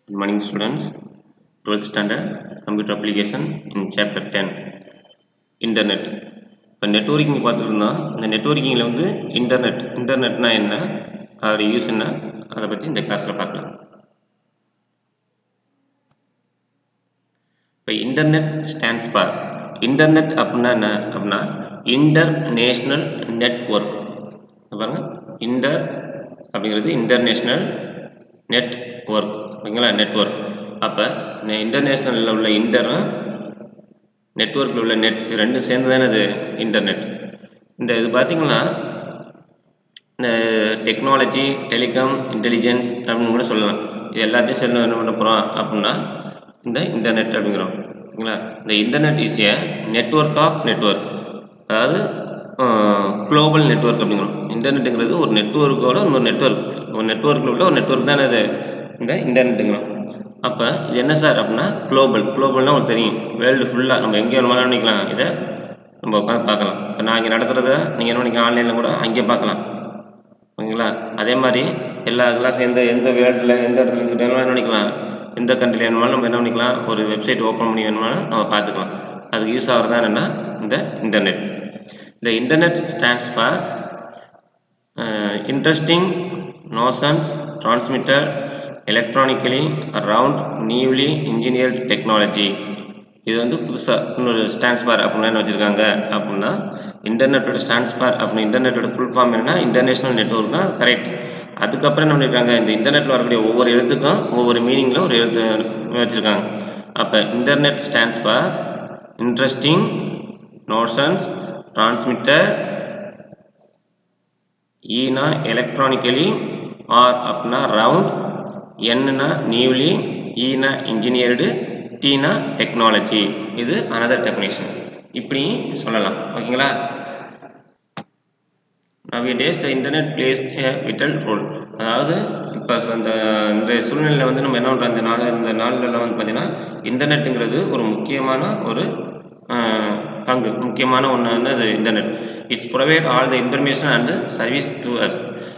Good morning students, 12th standard computer application in chapter 10 internet. இப்போ networking பார்த்துருந்தோம். இந்த நெட்வொர்க்கிங்கில் வந்து இன்டர்நெட்னா என்ன, அதோட யூஸ் என்ன, அதை பற்றி இந்த கிளாஸில் பார்க்கலாம். இப்போ இன்டர்நெட் ஸ்டாண்ட்ஸ் ஃபார், இன்டர்நெட் அப்படின்னா என்ன அப்படின்னா இன்டர்நேஷ்னல் நெட்வொர்க். பாருங்க, இன்டர் அப்படிங்கிறது இன்டர்நேஷ்னல் நெட்வொர்க், ஓகேங்களா, நெட்வொர்க். அப்போ இந்த இன்டர்நேஷ்னலில் உள்ள நெட்வொர்க்கில் உள்ள நெட் ரெண்டும் சேர்ந்து தானே அது இன்டர்நெட். இந்த இது பார்த்திங்கன்னா இந்த டெக்னாலஜி, டெலிகாம், இன்டெலிஜென்ஸ் அப்படின்னு கூட சொல்லலாம். இது எல்லாத்தையும் சேர்ந்து என்ன பண்ண போகிறோம் அப்படின்னா இந்த இன்டர்நெட் அப்படிங்கிறோம், ஓகேங்களா. இந்த internet is a network of network, அதாவது குளோபல் நெட்வொர்க் அப்படிங்கிறோம். இன்டர்நெட்டுங்கிறது ஒரு நெட்வொர்க்கோட இன்னொரு நெட்வொர்க்கில் உள்ள ஒரு நெட்வொர்க் தானே அது இந்த இன்டர்நெட்டுங்கிறோம். அப்போ இது என்ன சார் அப்படின்னா குளோபல்னால் உங்களுக்கு தெரியும், வேர்ல்டு ஃபுல்லாக நம்ம எங்கே வேணுமாலும் பண்ணிக்கலாம், இதை நம்ம உட்காந்து பார்க்கலாம். இப்போ நான் இங்கே நடத்துகிறத நீங்கள் என்ன பண்ணிக்கலாம், ஆன்லைனில் கூட அங்கேயே பார்க்கலாம், ஓகேங்களா. அதே மாதிரி எல்லா கிளாஸ் எந்த வேர்ல்டில் எந்த இடத்துல இருந்துக்கிட்டு என்ன பண்ணிக்கலாம், எந்த கண்ட்ரியில் வேணுமாலும் நம்ம என்ன பண்ணிக்கலாம், ஒரு வெப்சைட் ஓப்பன் பண்ணி வேணுமாலும் நம்ம பார்த்துக்கலாம். அதுக்கு யூஸ் ஆகிறது என்னென்னா இந்த இன்டர்நெட். இந்த internet stands for interesting notions transmitted electronically around newly engineered technology. இது வந்து புதுசாக இன்னொரு ஸ்டாண்ட்ஸ் ஃபார் அப்படின்னா என்ன வச்சுருக்காங்க அப்படின்னா இன்டர்நெட்டோட ஸ்டாண்ட்ஸ் ஃபார் அப்படின்னா இன்டர்நெட்டோட ஃபுல் ஃபார்ம் என்னன்னா இன்டர்நேஷ்னல் நெட்வொர்க் தான், கரெக்ட். அதுக்கப்புறம் என்ன பண்ணியிருக்காங்க, இந்த இன்டர்நெட்டில் வரக்கூடிய ஒவ்வொரு எழுத்துக்கும் ஒவ்வொரு மீனிங்கில் ஒரு எழுத்து வச்சுருக்காங்க. அப்போ internet stands for interesting notions transmitted, ஈனா எலக்ட்ரானிக்கலி, ஆர் அப்படின்னா ரவுண்ட், என்னன்னா நியூலி, ஈனா இன்ஜினியர்டு, டீனா டெக்னாலஜி. இது அனதர் டெஃபினேஷன், இப்படி சொல்லலாம், ஓகேங்களா. Nowadays the internet plays a vital role. அதாவது இப்போ இந்த சூழ்நிலையில் வந்து நம்ம என்ன பண்ணுறோம், இந்த நாளில் வந்து பார்த்திங்கன்னா இன்டர்நெட்டுங்கிறது ஒரு முக்கியமான ஒரு பங்கு, முக்கியமான ஒன்று வந்து அது internet. It's provide all the information and service to us.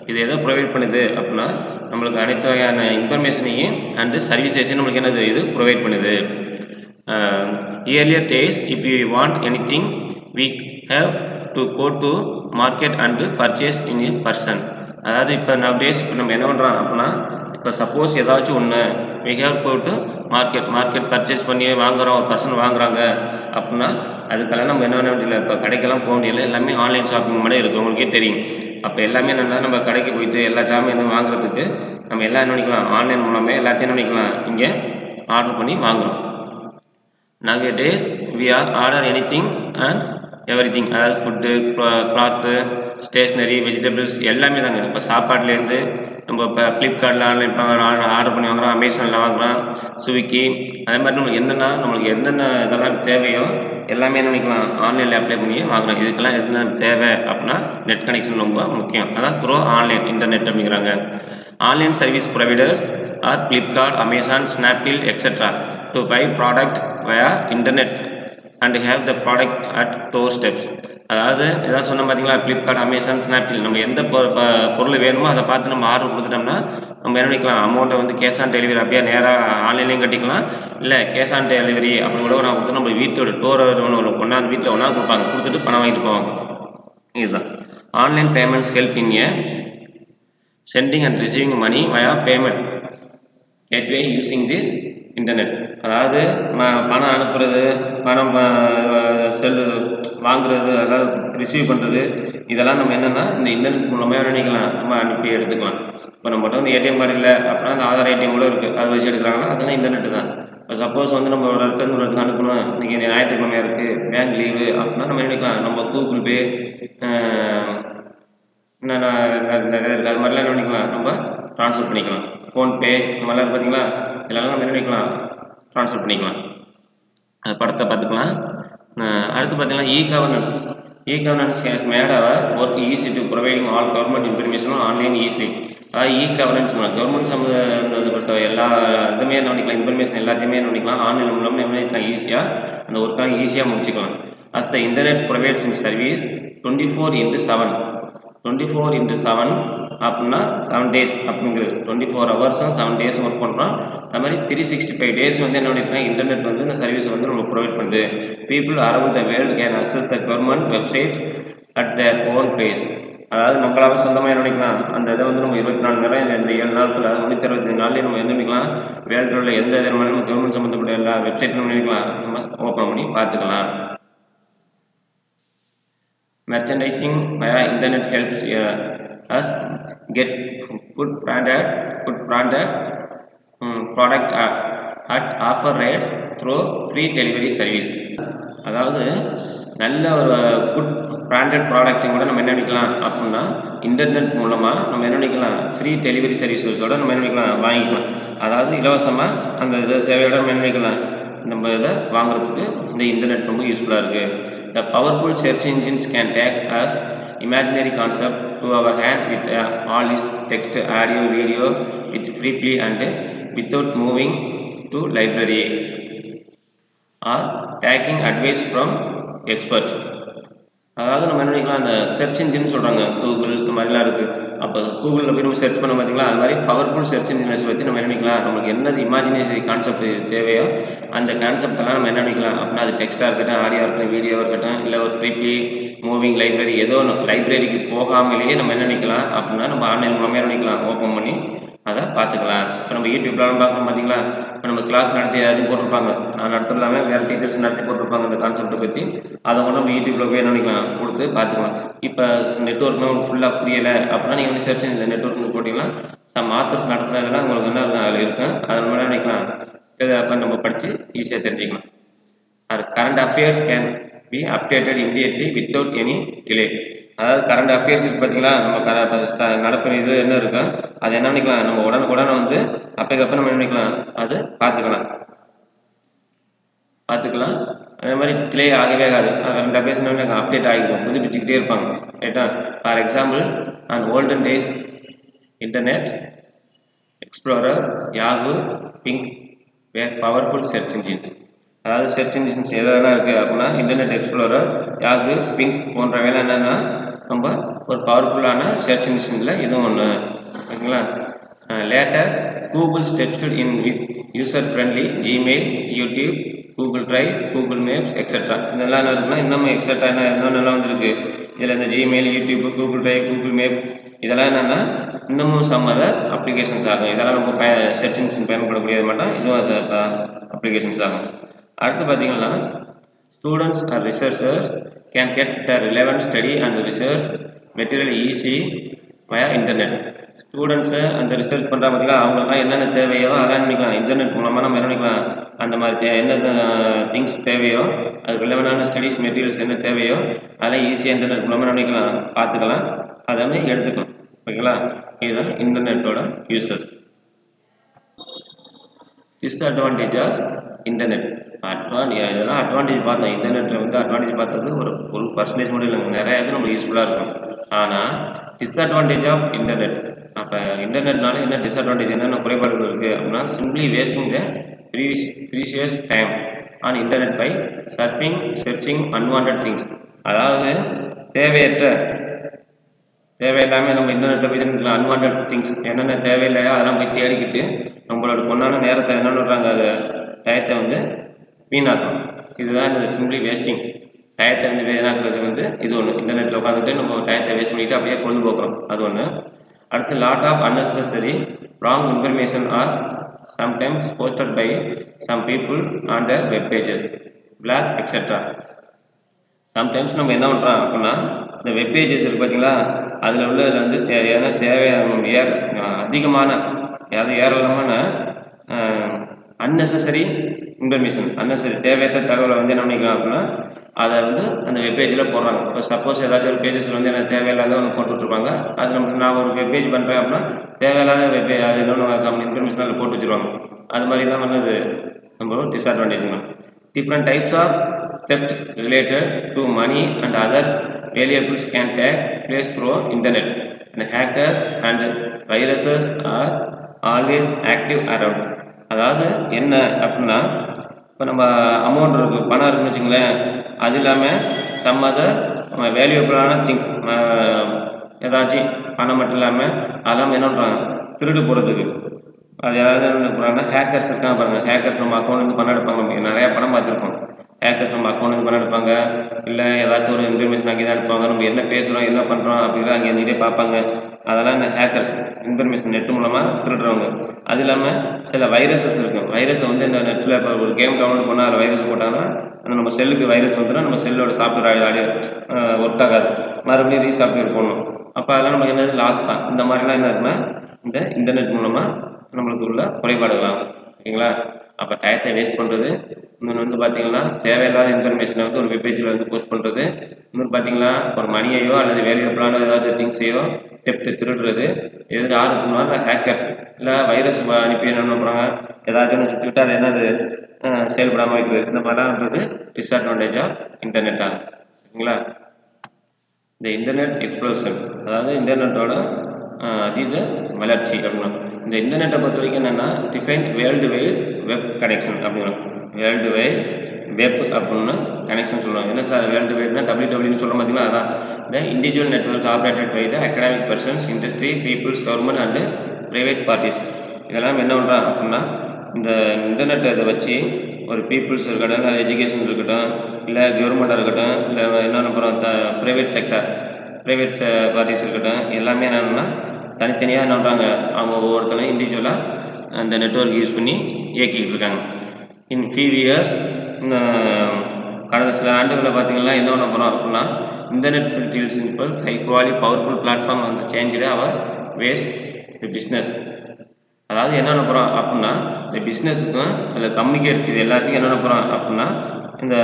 இது எதை ப்ரொவைட் பண்ணுது அப்படின்னா நம்மளுக்கு அனைத்து வகையான இன்ஃபர்மேஷனையும் அண்டு சர்வீசஸையும் நம்மளுக்கு என்னது இது ப்ரொவைட் பண்ணுது. Earlier days if you want any thing we have to go to market and purchase in a person. அதாவது இப்போ நவடேஸ் இப்போ நம்ம என்ன பண்ணுறோம் அப்படின்னா இப்போ சப்போஸ் ஏதாச்சும் ஒன்று we have go to market purchase பண்ணி வாங்குகிறோம், ஒரு பர்சன் வாங்குறாங்க அப்படின்னா அதுக்கெல்லாம் நம்ம என்ன பண்ண வேண்டியதில்லை, இப்போ கடைக்கெல்லாம் போக வேண்டியதில்லை, எல்லாமே ஆன்லைன் ஷாப்பிங் மாதிரி இருக்குது, உங்களுக்கே தெரியும். அப்போ எல்லாமே என்னென்னா நம்ம கடைக்கு போயிட்டு எல்லா ஜாமான் வாங்குறதுக்கு நம்ம எல்லாம் என்ன பண்ணிக்கலாம், ஆன்லைன் மூலமே எல்லாத்தையும் என்ன பண்ணிக்கலாம், இங்கே ஆர்டர் பண்ணி வாங்குகிறோம். nowadays we are order anything and everything, அதாவது ஃபுட்டு, கிளாத்து, ஸ்டேஷ்னரி, வெஜிடபிள்ஸ் எல்லாமே தாங்க. இப்போ சாப்பாட்லேருந்து நம்ம இப்போ ஃப்ளிப்கார்ட்டில் ஆன்லைன் ஆர்டர் பண்ணி வாங்குகிறோம், அமேசானில் வாங்குகிறோம், ஸ்விக்கி, அதே மாதிரி நம்மளுக்கு நம்மளுக்கு என்னென்ன இதெல்லாம் தேவையோ எல்லாமே என்ன பண்ணிக்கலாம், ஆன்லைனில் அப்ளை பண்ணி வாங்குகிறோம். இதுக்கெல்லாம் என்ன தேவை அப்படின்னா நெட் கனெக்ஷன் ரொம்ப முக்கியம். அதான் த்ரூ ஆன்லைன் இன்டர்நெட் அப்படிங்கிறாங்க. Online service providers are Flipkart, Amazon, Snapdeal etcetera to buy product via internet and have the product at door steps. அதாவது எதாவது சொன்ன பார்த்தீங்களா, ஃப்ளிப்கார்ட், அமேசான், ஸ்னாப்டீல், நம்ம எந்த பொருள் வேணுமோ அதை பார்த்து நம்ம ஆர்டர் கொடுத்துட்டோம்னா நம்ம என்ன பண்ணிக்கலாம், அமௌண்ட்டை வந்து கேஷ் ஆன் டெலிவரி அப்படியே நேராக ஆன்லைன்லேயும் கட்டிக்கலாம், இல்லை கேஷ் ஆன் டெலிவரி அப்படின்னு கூட நான் கொடுத்து நம்ம வீட்டோட டோர் ஒன்றாந்து வீட்டில் ஒன்றா கொடுப்பாங்க, கொடுத்துட்டு பணம் வாங்கிட்டு போவாங்க. இதுதான் online payments help in a sending and receiving money via payment gateway using this internet. அதாவது பணம் அனுப்புறது, பணம் வாங்குறது, அதாவது ரிசீவ் பண்ணுறது, இதெல்லாம் நம்ம என்னென்னா இந்த இன்டர்நெட் மூலமாக நினைக்கலாம், நம்ம அனுப்பி எடுத்துக்கலாம். இப்போ நம்மகிட்ட வந்து ஏடிஎம் கார்டு இல்லை அப்படின்னா அந்த ஆதார் ஏடிஎம் கூட இருக்குது, அதை வச்சு எடுக்கிறாங்கன்னா அதெல்லாம் இன்டர்நெட்டு தான். இப்போ சப்போஸ் வந்து நம்ம ஒரு இடத்துல ஒரு இடத்துக்கு அனுப்பணும், இன்றைக்கி ஞாயிற்றுக்கிழமையாக இருக்குது, பேங்க் லீவு அப்படின்னா நம்ம நினைக்கலாம், நம்ம கூகுள் பே நிறைய இருக்குது, அது மாதிரிலாம் என்ன பண்ணிக்கலாம், நம்ம ட்ரான்ஸ்ஃபர் பண்ணிக்கலாம். ஃபோன்பே இந்த மாதிரிலாம் இருக்குது பார்த்தீங்களா, இதெல்லாம் நம்ம என்ன பண்ணிக்கலாம், ட்ரான்ஸ்ஃபர் பண்ணிக்கலாம். அது படத்தை பார்த்துக்கலாம். அடுத்து பார்த்தீங்கன்னா e governance has made our work easy to providing all government இன்ஃபர்மேஷனும் ஆன்லைன் ஈஸிலி. அதாவது இ கவர்னன்ஸ் கவர்மெண்ட் சம்மந்தப்பட்ட எல்லா இதுவுமே என்ன பண்ணிக்கலாம், இன்ஃபர்மேஷன் எல்லாத்தையுமே என்ன பண்ணிக்கலாம், ஆன்லைன் மூலமாக என்ன பண்ணிக்கலாம், ஈஸியாக அந்த ஒர்க்கெலாம் ஈஸியாக முடிச்சுக்கலாம். As the internet provides in service 24/7 அப்படின்னா 7 days அப்படிங்கிறது 24 hours 7 days ஒர்க் பண்ணுறோம். அது மாதிரி 365 days வந்து என்ன பண்ணிருக்காங்க, இன்டர்நெட் வந்து இந்த சர்வீஸ் வந்து நமக்கு ப்ரொவைட் பண்ணுது. People around the world can access the government website at their own place. அதாவது நம்மளால சொந்தமாக என்ன பண்ணிக்கலாம், அந்த இதை வந்து நம்ம 24 நேரம் இந்த 7 நாட்கள், அதாவது 365 நாள்லேயே நம்ம என்ன பண்ணிக்கலாம், வேர்ல்டில் உள்ள எந்த விதமான கவர்மெண்ட் சம்மந்தப்பட்ட எல்லா வெப்சைட்டும் பண்ணிக்கலாம், நம்ம ஓப்பன் பண்ணி பார்த்துக்கலாம். Merchandising via internet helps us get good branded product at offer rates through free delivery service. அதாவது நல்ல ஒரு குட் பிராண்டட் ப்ராடக்ட்டையும் கூட நம்ம என்ன பண்ணிக்கலாம் அப்படின்னா, இன்டர்நெட் மூலமாக நம்ம என்ன பண்ணிக்கலாம், ஃப்ரீ டெலிவரி சர்வீசஸோட நம்ம என்ன பண்ணிக்கலாம், வாங்கிக்கலாம். அதாவது இலவசமாக அந்த சேவையோட நம்ம என்ன பண்ணிக்கலாம், நம்ம இதை வாங்குறதுக்கு இந்த இன்டர்நெட் ரொம்ப யூஸ்ஃபுல்லாக இருக்குது. The powerful search engines can take us imaginary concept to our hand with all this text, audio, video with freely and without moving to library or taking advice from expert. அதாவது நம்ம என்ன பண்ணிக்கலாம், அந்த search engine சொல்கிறாங்க, Google இந்த மாதிரிலாம் இருக்குது. அப்போ கூகுளில் போய் நம்ம சர்ச் பண்ண பார்த்தீங்களா, அது மாதிரி பவர்ஃபுல் சர்ச் இன்ஜின்ஸ் பற்றி நம்ம என்ன பண்ணிக்கலாம், நமக்கு என்னது இமேஜினேஷன் கான்செப்ட் தேவையோ அந்த கான்செப்டெல்லாம் நம்ம என்ன பண்ணிக்கலாம் அப்படின்னா, அது டெக்ஸ்ட்டாக இருக்கட்டும், ஆடியோ இருக்கட்டும், வீடியோவாக இருக்கட்டும், இல்லை ஒரு ப்ரீப்லி மூவிங் லைப்ரரி ஏதோ ஒன்று லைப்ரரிக்கு போகாமலேயே நம்ம என்ன பண்ணிக்கலாம் அப்படின்னா, நம்ம ஆன்லைன் மூலமாக என்ன பண்ணிக்கலாம், ஓப்பன் பண்ணி அதை பார்த்துக்கலாம். இப்போ நம்ம யூடியூப்லாம் பார்க்கணும் பார்த்தீங்களா, இப்போ நம்ம கிளாஸ் நடத்தி ஏதாச்சும் போட்டிருப்பாங்க, நான் நடத்துறதாமே வேறு டீச்சர்ஸ் நடத்தி போட்டிருப்பாங்க அந்த கான்செப்டை பற்றி, அதை கூட நம்ம யூடியூப்பில் போய் என்ன பண்ணிக்கலாம், கொடுத்து பார்த்துக்கலாம். இப்போ நெட்ஒர்க்னா உங்களுக்கு ஃபுல்லாக புரியலை அப்படின்னா நீங்கள் வந்து சர்ச் இந்த நெட்ஒர்க் போட்டிங்கன்னா சம் ஆத்தர்ஸ் நடத்துனதெல்லாம் உங்களுக்கு என்ன இருக்கும், அதில் இருக்கும், அதை நம்ம என்ன பண்ணிக்கலாம், அப்போ நம்ம படித்து ஈஸியாக தெரிஞ்சுக்கலாம். Current affairs can be updated immediately without any delay. அதாவது கரண்ட் அஃபேர்ஸ் பார்த்தீங்களா, நம்ம நடப்பு இது என்ன இருக்கும், அது என்ன பண்ணிக்கலாம், நம்ம உடனுக்குடனே வந்து அப்போக்கப்போ நம்ம என்ன பண்ணிக்கலாம், அது பார்த்துக்கலாம். அதே மாதிரி டிலே ஆகவே ஆகாது. கரண்ட் அஃபேர்ஸ் என்ன அப்டேட் ஆகிக்கும், புதுப்பிச்சுக்கிட்டே இருப்பாங்க, ரைட்டா. For example, on olden days Internet Explorer, Yahoo, Bing were powerful search engines. அதாவது சர்ச் இன்ஜின்ஸ் எதெல்லாம் இருக்குது அப்படின்னா, இன்டர்நெட் எக்ஸ்ப்ளோரர், யாஹூ, பிங்க் போன்றவையெல்லாம் என்னென்னா ரொம்ப ஒரு பவர்ஃபுல்லான சர்ச் இன்ஜின்ஸில் இதுவும் ஒன்று, ஓகேங்களா. Later Google stepped in with user friendly Gmail, YouTube, Google Drive, Google Maps etcetera. இதெல்லாம் என்ன இருக்குன்னா இன்னமும் எக்ஸெட்ரா இன்னும் நல்லா வந்துருக்கு. இதில் இந்த Gmail, YouTube, Google Drive, Google map இதெல்லாம் என்னென்னா இன்னமும் சம் அதர் அப்ளிகேஷன்ஸ் ஆகும். இதெல்லாம் நம்ம சர்ச் இன்ஜின் பயன்படக்கூடியது மட்டும் இதுவும் அப்ளிகேஷன்ஸ் ஆகும். அடுத்து பார்த்தீங்கன்னா, students are researchers can get the relevant study and research material easy via internet. Students அந்த ரிசர்ச் பண்ணுறா பார்த்தீங்கன்னா, அவங்களுக்குலாம் என்னென்ன தேவையோ அதெல்லாம் நினைக்கலாம் இன்டர்நெட் மூலமாக நம்ம என்ன பண்ணிக்கலாம், அந்த மாதிரி என்ன திங்ஸ் தேவையோ அதுக்கு ரிலவெண்டான ஸ்டடீஸ் மெட்டீரியல்ஸ் என்ன தேவையோ அதெல்லாம் ஈஸியாக இன்டர்நெட் மூலமாக என்ன பண்ணிக்கலாம், பார்த்துக்கலாம், அதை வந்து எடுத்துக்கலாம், ஓகேங்களா. இதுதான் இன்டர்நெட்டோட யூசஸ். Disadvantage of internet. இதெல்லாம் அட்வான்டேஜ் பார்த்தோம். இன்டர்நெட்டில் வந்து அட்வான்டேஜ் பார்த்தது ஒரு பர்சன்டேஜ் மட்டும் இல்லைங்க, நிறையா இது நம்மளுக்கு யூஸ்ஃபுல்லாக இருக்கும். ஆனால் டிஸ்அட்வான்டேஜ் ஆஃப் இன்டர்நெட், அப்போ இன்டர்நெட்னால என்ன டிஸ்அட்வான்டேஜ், என்னென்ன குறைபாடுகள் இருக்குது அப்படின்னா, simply wasting the precious time on internet by searching unwanted things. அதாவது தேவையில்லாமல் நம்ம இன்டர்நெட்டில் போய் தெரிஞ்சுக்கலாம், அன்வான்ட் திங்ஸ் என்னென்ன தேவையில்லையோ அதெல்லாம் போய் தேடிக்கிட்டு நம்மளோட பொண்ணான நேரத்தை என்ன பண்ணுறாங்க, அதை டயத்தை வந்து வீணாக்கும். இதுதான் இந்த சிம்பிளி வேஸ்டிங், டயத்தை வந்து வீணாக்குறது வந்து இது ஒன்று. இன்டர்நெட்டில் உட்காந்துட்டு நம்ம டயத்தை வேஸ்ட் பண்ணிவிட்டு அப்படியே கொண்டு போக்குறோம், அது ஒன்று. அடுத்து lot of unnecessary wrong information are sometimes posted by some people on the web pages, blog etcetera. Sometimes நம்ம என்ன பண்ணுறோம் அப்படின்னா, இந்த வெப் பேஜஸ் இருக்குது பார்த்தீங்களா, அதில் உள்ளதில் வந்து அதிகமான ஏராளமான அன்னெசரி இன்ஃபர்மேஷன், அன்னெசரி தேவையற்ற தகவலை வந்து என்ன பண்ணிக்கலாம் அப்படின்னா அதை வந்து அந்த வெப்பேஜில் போடுறாங்க. இப்போ சப்போஸ் ஏதாச்சும் ஒரு பேஜஸில் வந்து எனக்கு தேவையில்லாத ஒன்று போட்டுட்ருப்பாங்க, அது நம்ம நான் ஒரு வெப்பேஜ் பண்ணுறேன் அப்படின்னா தேவையில்லாத வெப்பேஜ் அது இன்னொன்று சம் இன்ஃபர்மேஷன் அதில் போட்டு வச்சுருவாங்க. அது மாதிரி தான் வந்து நம்ம டிஸ்அட்வான்டேஜ்ங்க. Different types of theft related to money and other valuables can take place through internet, and hackers and viruses are always active around. அதாவது என்ன அப்படின்னா, இப்போ நம்ம அமௌண்ட் இருக்குது, பணம் இருக்குன்னு வச்சுங்களேன், அது இல்லாமல் சம் அதர் வேல்யூபிளான திங்ஸ் ஏதாச்சும் பணம் மட்டும் இல்லாமல் அதெல்லாம் என்ன பண்ணுறாங்க, திருடு போகிறதுக்கு. அது யாராவது என்ன பண்ணுறாங்கன்னா ஹேக்கர்ஸ் இருக்காங்க பாருங்கள். ஹேக்கர்ஸ் நம்ம அக்கௌண்ட்லேருந்து பணம் எடுப்பாங்க. நம்ம நிறையா படம் பார்த்துருப்போம். ஹேக்கர்ஸ் நம்ம அக்கௌண்ட்லேருந்து பணம் எடுப்பாங்க. இல்லை ஏதாச்சும் ஒரு இன்ஃபர்மேஷன் அங்கே தான் எடுப்பாங்க. நம்ம என்ன பேசுகிறோம் என்ன பண்ணுறோம் அப்படிங்கிற அங்கே இருந்துகிட்டே பார்ப்பாங்க. அதெல்லாம் இந்த ஹேக்கர்ஸ் இன்ஃபர்மேஷன் நெட்டு மூலமாக திருடுறவங்க. அது இல்லாமல் சில வைரஸஸ் இருக்கும். வைரஸை வந்து இந்த நெட்டில் இப்போ ஒரு கேம் டவுன்லோட் பண்ணால் அதில் வைரஸ் போட்டாங்கன்னா அந்த நம்ம செல்லுக்கு வைரஸ் வந்துடும். நம்ம செல்லோட சாஃப்ட்வேர் ஒர்க் ஆகாது. மறுபடியும் ரீசாஃப்ட்வேர் போடணும். அப்போ அதெல்லாம் நமக்கு என்னது லாஸ் தான். இந்த மாதிரிலாம் என்ன இருக்குன்னா இந்த இன்டர்நெட் மூலமாக நம்மளுக்கு உள்ள குறைபாடுகளாம். ஓகேங்களா? அப்போ டயத்தை வேஸ்ட் பண்ணுறது. இன்னொன்று வந்து பார்த்தீங்கன்னா தேவையில்லாத இன்ஃபர்மேஷனை வந்து ஒரு வெப்பேஜில் வந்து போஸ்ட் பண்ணுறது. இன்னொன்று பார்த்தீங்கன்னா ஒரு மணியையோ அல்லது வேல்யூபிளான ஏதாவது திங்ஸையோ திருடுறது. எது யாரு பண்ணுவாங்க? ஹேக்கர்ஸ். இல்லை வைரஸ் அனுப்பி என்ன பண்ணுறாங்க? ஏதாச்சும் ஒன்று சுற்றிவிட்டு அது என்னது செயல்படாமல் வைக்கிறது. இந்த மாதிரிலாம்ன்றது டிஸ்அட்வான்டேஜ் ஆஃப் இன்டர்நெட்டாக. ஓகேங்களா? இந்த இன்டர்நெட் எக்ஸ்ப்ளோஷன், அதாவது இன்டர்நெட்டோட அதீத வளர்ச்சி அப்படின்னா இந்த இன்டர்நெட்டை பொறுத்த வரைக்கும் என்னென்னா define world wide web connection அப்படின்னா வேர்ல்டு வைட் வெப் அப்படின்னு கனெக்ஷன் சொல்லுவாங்க. என்ன சார் வேர்ல்டு வைட்னா WWன்னு சொல்கிற பார்த்தீங்கன்னா அதான் இந்த individual network operated by the academic persons, industry, peoples, government and private parties. இதெல்லாம் என்ன பண்ணுறான் அப்படின்னா இந்த இன்டர்நெட்டை இதை வச்சு ஒரு பீப்புள்ஸ் இருக்கட்டும், இல்லை எஜுகேஷன் இருக்கட்டும், இல்லை கவர்மெண்ட்டாக இருக்கட்டும், இல்லை என்னென்ன அப்புறம் ப்ரைவேட் செக்டர், ப்ரைவேட் பார்ட்டிஸ் இருக்கட்டும், எல்லாமே என்னென்னா தனித்தனியாக என்ன பண்ணுறாங்க? அவங்க ஒவ்வொருத்தரும் இண்டிவிஜுவலாக அந்த நெட்வொர்க் யூஸ் பண்ணி இயக்கிக்கிட்டு இருக்காங்க. இன் ஃபியூ இயர்ஸ் கடந்த சில ஆண்டுகளில் பார்த்தீங்கன்னா என்ன பண்ண போகிறோம் அப்படின்னா internet field simple high quality powerful platform வந்து சேஞ்சுடு அவர் வேஸ் பிஸ்னஸ். அதாவது என்ன பண்ண போகிறோம் அப்படின்னா இந்த பிஸ்னஸுக்கும் இல்லை கம்யூனிகேட் இது எல்லாத்தையும் என்ன பண்ண போகிறோம் அப்படின்னா இந்த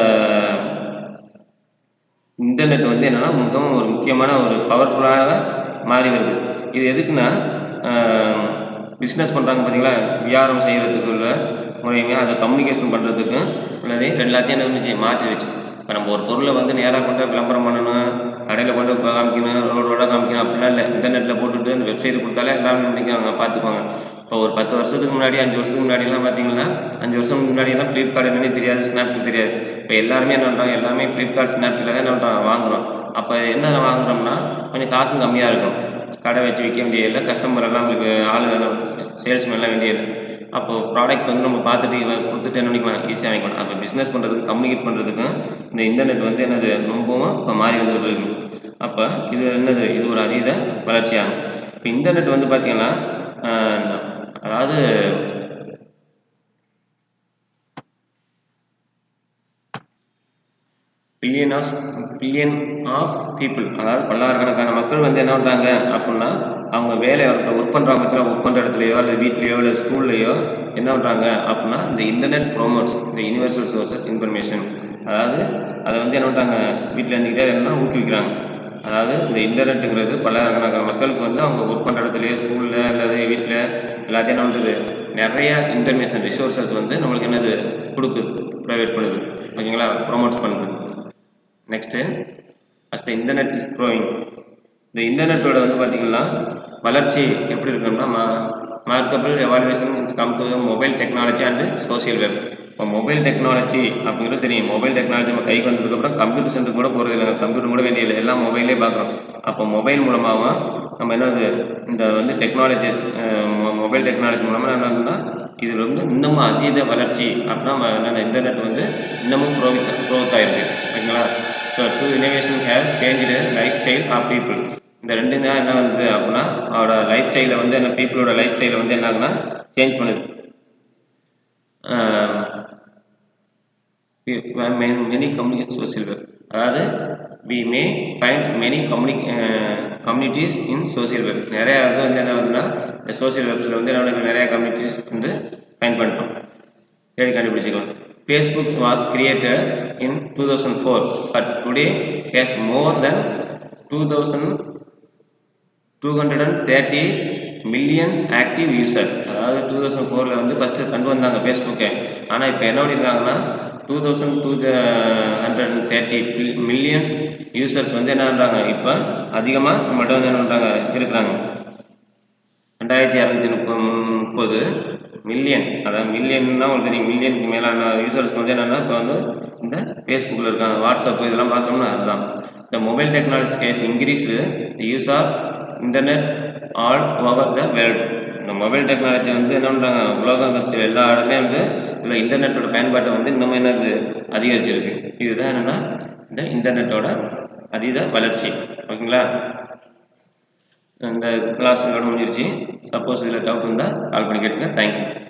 இன்டர்நெட் வந்து என்னென்னா மிகவும் ஒரு முக்கியமான ஒரு பவர்ஃபுல்லாக மாறி வருது. இது எதுக்குன்னா பிஸ்னஸ் பண்ணுறாங்க பார்த்தீங்களா, வியாபாரம் செய்கிறதுக்கு உள்ள முறையுமே அதை கம்யூனிகேஷன் பண்ணுறதுக்கும் உள்ளதே எல்லாத்தையும் என்ன இருந்துச்சு மாற்றிடுச்சு. இப்போ நம்ம ஒரு பொருளை வந்து நேராக கொண்டு விளம்பரம் பண்ணணும், கடையில் கொண்டு காமிக்கணும், ரோடோட காமிக்கணும் அப்படிலாம் இல்லை. இன்டர்நெட்டில் போட்டுட்டு அந்த வெப்சைட் கொடுத்தாலே எல்லாமே பண்ணிக்காங்க, பார்த்துக்குவாங்க. இப்போ ஒரு 10 வருஷத்துக்கு முன்னாடி 5 வருஷத்துக்கு முன்னாடிலாம் பார்த்தீங்கன்னா 5 வருஷம் முன்னாடிலாம் ஃப்ளிப்கார்ட் என்னன்னே தெரியாது, ஸ்னாப்டீல் தெரியாது. இப்போ எல்லாருமே என்ன பண்ணுறாங்க? எல்லாமே ஃப்ளிப்கார்ட் ஸ்னாப்டீலில் தான் என்ன பண்ணுறாங்க? வாங்குகிறோம். அப்போ என்ன வாங்குகிறோம்னா கொஞ்சம் காசும் கம்மியாக இருக்கும். கடை வச்சு விற்க வேண்டியதில்லை, கஸ்டமர் எல்லாம் உங்களுக்கு ஆளு சேல்ஸ்மேன்லாம் வேண்டியது. அப்போது ப்ராடக்ட் வந்து நம்ம பார்த்துட்டு கொடுத்துட்டு என்ன பண்ணிக்கலாம்? ஈஸியாக வாங்கிக்கலாம். அப்போ பிஸ்னஸ் பண்ணுறதுக்கு கம்யூனிகேட் பண்ணுறதுக்கும் இந்த இன்டர்நெட் வந்து என்னது ரொம்பவும் இப்போ மாறி வந்துகிட்டு இருக்கு. அப்போ இது என்னது? இது ஒரு அதீத வளர்ச்சியாகும். இப்போ இன்டர்நெட் வந்து பார்த்தீங்கன்னா அதாவது பில்லியன் ஆஃப் பீப்புள், அதாவது பல்லாயிரக்கணக்கான மக்கள் வந்து என்ன பண்ணுறாங்க அப்படின்னா அவங்க வேலை ஒர்க் பண்ணுறாங்க. ஒர்க் பண்ணுற இடத்துலையோ அல்லது வீட்லேயோ இல்லை ஸ்கூல்லையோ என்ன பண்ணுறாங்க அப்படின்னா இந்த இன்டர்நெட் ப்ரோமோட்ஸ் இந்த யூனிவர்சல் சோர்சஸ் இன்ஃபர்மேஷன், அதாவது அதை வந்து என்ன பண்ணுறாங்க? வீட்டில் இருந்துக்கிட்டே என்ன ஊக்குவிக்கிறாங்க. அதாவது இந்த இன்டர்நெட்டுங்கிறது பல்லாயிரக்கணக்கான மக்களுக்கு வந்து அவங்க ஒர்க் பண்ணுற இடத்துலையோ ஸ்கூலில் அல்லது வீட்டில் எல்லாத்தையும் என்ன பண்ணுறது? நிறைய இன்ஃபர்மேஷன் ரிசோர்ஸஸ் வந்து நம்மளுக்கு என்னது கொடுக்குது, ப்ரொவைட் பண்ணுது. ஓகேங்களா? ப்ரொமோட்ஸ் பண்ணுது. Next as the internet is growing, இந்த இன்டர்நெட்டோட வந்து பார்த்திங்கன்னா வளர்ச்சி எப்படி இருக்குன்னா remarkable evaluation come to mobile technology and social web. இப்போ மொபைல் டெக்னாலஜி அப்படிங்கிறது தெரியும். மொபைல் டெக்னாலஜி நம்ம கைக்கு வந்ததுக்கப்புறம் கம்ப்யூட்டர் சென்டருக்கு கூட போகிறது இல்லை, கம்ப்யூட்டர் கூட வேண்டியதில்லை, எல்லாம் மொபைலே பார்க்குறோம். அப்போ மொபைல் மூலமாகவும் நம்ம என்னது இந்த வந்து டெக்னாலஜிஸ் மொபைல் டெக்னாலஜி மூலமாக என்னன்னா இது வந்து இன்னமும் அதீத வளர்ச்சி அப்படின்னா என்னென்ன இன்டர்நெட் வந்து இன்னமும் க்ரோத் ஆகிருக்கு. ஓகேங்களா? So two innovation have changed life style of people. இந்த ரெண்டு தான் என்ன வந்து அப்படின்னா அவரோட லைஃப் ஸ்டைலில் வந்து என்ன பீப்புளோட லைஃப் ஸ்டைலில் வந்து என்ன ஆகுனா சேஞ்ச் பண்ணுது. மெனி கம்யூனிகேட் சோசியல் வெப், அதாவது we may find many communities in social web. நிறையா இது வந்து என்ன ஆகுதுன்னா இந்த சோசியல் வெப்ஸில் வந்து நிறையா கம்யூனிட்டிஸ் வந்து ஃபைண்ட் பண்ணுறோம், தேடி கண்டுபிடிச்சிக்கலாம். Facebook was created in 2004 but today has more than 230 millions active users. அதாவது 2004 வந்து ஃபஸ்ட்டு கொண்டு வந்தாங்க ஃபேஸ்புக்கை. ஆனால் இப்போ என்ன பண்ணியிருக்காங்கன்னா 2230 மில்லியன்ஸ் யூசர்ஸ் வந்து என்ன பண்ணுறாங்க? இப்போ அதிகமாக நம்மகிட்ட வந்து என்ன பண்ணுறாங்க? இருக்கிறாங்க. 2230 மில்லியன், அதாவது மில்லியன்னா உங்களுக்கு தெரியும், மில்லியனுக்கு மேலான யூசர்ஸ் வந்து என்னென்னா இப்போ வந்து இந்த ஃபேஸ்புக்கில் இருக்காங்க, வாட்ஸ்அப் இதெல்லாம் பார்க்கணும்னா அதுதான். இந்த mobile technology has increased the use of internet all over the world. இந்த மொபைல் டெக்னாலஜி வந்து என்ன பண்ணுறாங்க, உலகத்தில் எல்லா இடத்துலையும் வந்து உள்ள இன்டர்நெட்டோட பயன்பாட்டை வந்து இன்னமும் என்னது அதிகரிச்சிருக்கு. இதுதான் என்னென்னா இந்த இன்டர்நெட்டோட அதீத வளர்ச்சி. ஓகேங்களா? இந்த கிளாஸ் இதோட முடிஞ்சிருச்சு. சப்போஸ் இதில் டவுட் இருந்தால் கால் பண்ணி கேட்டுங்க. தேங்க்யூ.